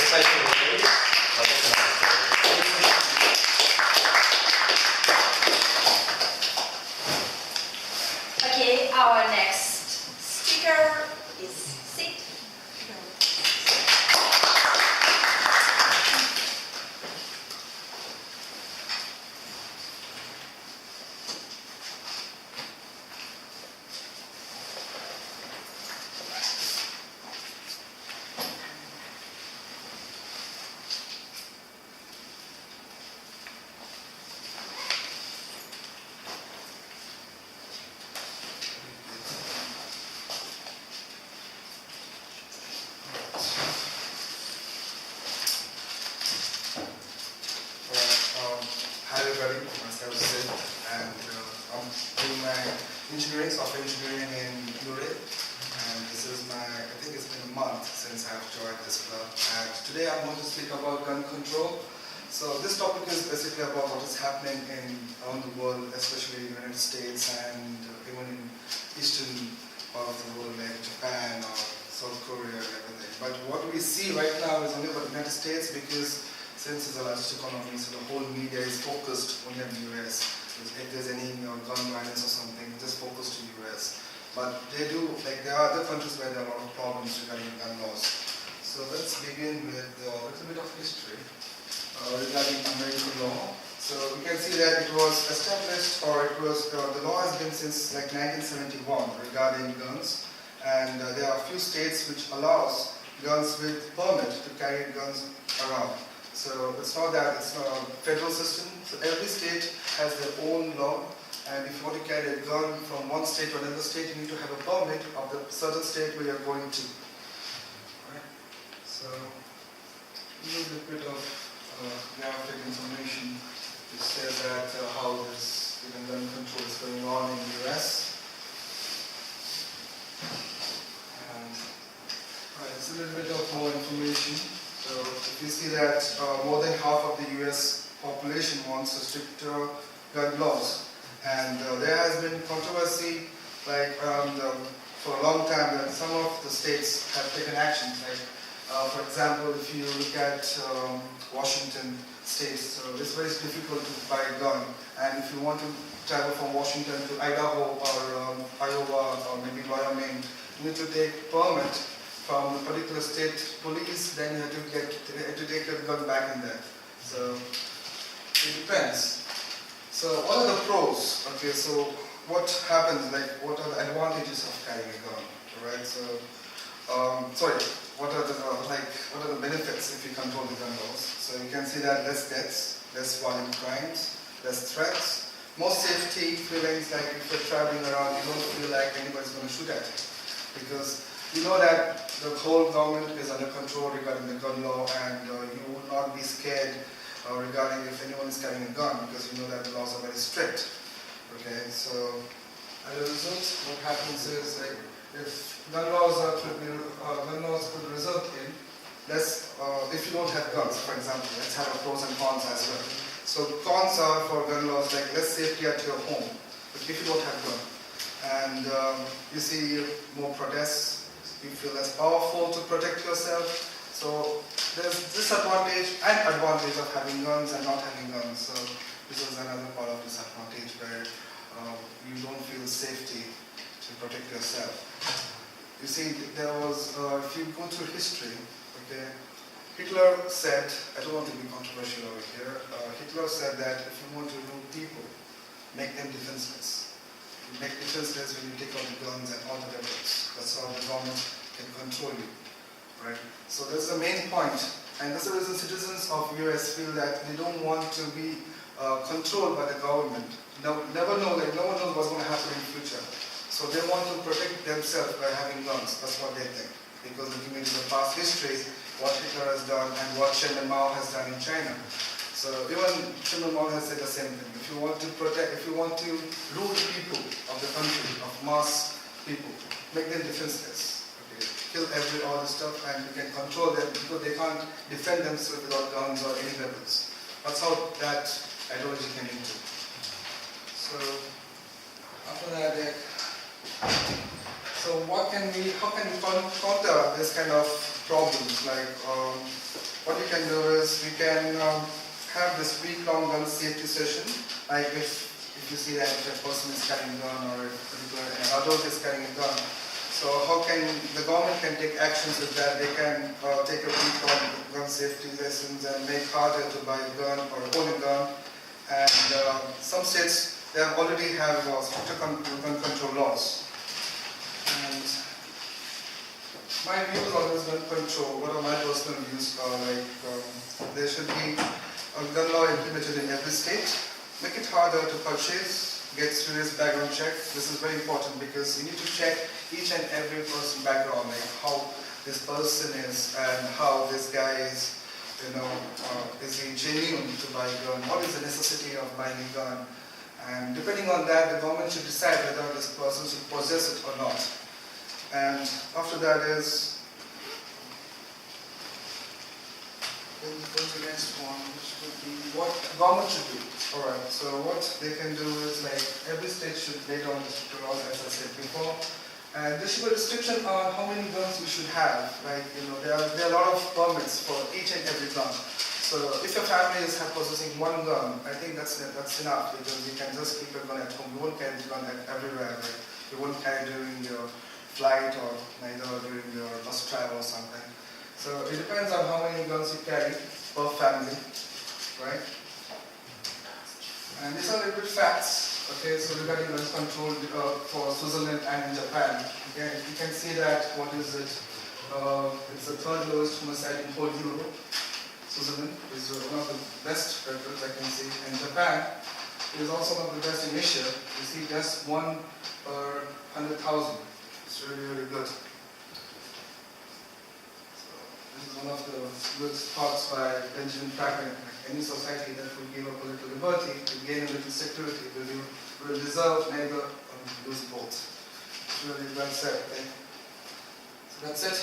special release. Okay, our next speaker is Sith. Hi everybody, myself is Sith, and I'm doing my software engineering in Europe, and this is I think it's been a month since I've joined this club, and today I'm going to speak about gun control. So this topic is basically about what is happening around the world, especially in the United States and even in eastern part of the world like Japan or South Korea and everything. But what we see right now is only about the United States because since it's a largest economy, so the whole media is focused only on the US. So if there's any gun violence or something, just focus to the US. But there are other countries where there are a lot of problems regarding gun laws. So let's begin with a little bit of history regarding American law. So we can see that it was established, or the law has been since like 1971 regarding guns. And there are a few states which allows guns with permit to carry guns around. So it's not that it's a federal system. So every state has their own law, and if you want to carry a gun from one state to another state, you need to have a permit of the certain state where you're going to. Right? So a little bit of graphic information which says that how this even gun control is going on in the US. And it's a little bit of more information. So if you see that more than half of the US population wants stricter gun laws, and there has been controversy for a long time that some of the states have taken action. For example, if you look at Washington state, so it's very difficult to buy a gun, and if you want to travel from Washington to Idaho or Iowa or maybe Wyoming, you need to take permit from the particular state police, then you have to take your gun back in there. So it depends. So what are the pros? Okay, so what happens? What are the advantages of carrying a gun? Right. So what are the benefits if you control the gun laws? So you can see that less deaths, less violent crimes, less threats, more safety feelings. Like if you're traveling around, you don't feel like anybody's going to shoot at you because you know that the whole government is under control regarding the gun law, and you will not be scared regarding if anyone is carrying a gun because you know that the laws are very strict. Okay, so as a result, what happens is if gun laws could result in less, if you don't have guns, for example, let's have a pros and cons as well. So cons are for gun laws like less safety at your home, but if you don't have gun, and you see more protests. You feel less powerful to protect yourself. So there's disadvantage and advantage of having guns and not having guns. So this is another part of disadvantage where you don't feel safety to protect yourself. You see, there was, if you go through history, okay, Hitler said, I don't want to be controversial over here, Hitler said that if you want to rule people, make them defenseless. You make defenseless when you take out the guns and all the weapons. That's how the government can control you, right? So that's the main point. And that's the reason citizens of US feel that they don't want to be controlled by the government. Never know, no one knows what's going to happen in the future. So they want to protect themselves by having guns. That's what they think. Because looking into the past history, what Hitler has done and what Chen Mao has done in China. So even Chen Mao has said the same thing. If you want to rule the people of the country, of mass people, make them defenseless. Okay. Kill all this stuff, and you can control them because they can't defend themselves without guns or any weapons. That's how that ideology came into. So after that, so how can we counter this kind of problems. Like what you can do is you can have this week-long gun safety session. Like if you see that a person is carrying a gun or an adult is carrying a gun, so how can the government can take actions with that? They can take a week-long gun safety lessons and make harder to buy a gun or own a gun. And some states they already have stricter gun control laws. And my views on this gun control, what are my personal views are there should be a gun law implemented in every state. Make it harder to purchase, get serious background check. This is very important because you need to check each and every person's background, like how this person is and how this guy is, is he genuine to buy a gun? What is the necessity of buying a gun? And depending on that, the government should decide whether this person should possess it or not. And after that is, then go to the next one, which would be what government should do. Alright, so what they can do is like every state should lay down the strict laws, as I said before. And there should be a restriction on how many guns you should have. Like, there are a lot of permits for each and every gun. So if your family is possessing one gun, I think that's enough, because you can just keep a gun at home. You won't carry the gun everywhere. Like, you won't carry during your flight or neither during your bus travel or something. So it depends on how many guns you carry per family, right? And these are little bit facts. Okay, so regarding gun control for Switzerland and in Japan, again, you can see that what is it? It's the third lowest homicide in whole Europe. Switzerland is one of the best records I can see, and Japan is also one of the best in Asia. You see, just 1 per 100,000. It's really, really good. This is one of the good thoughts by Benjamin Franklin. Any society that will give up a little liberty, will gain a little security, will deserve neither or lose both. It's really well said. Okay? So that's it.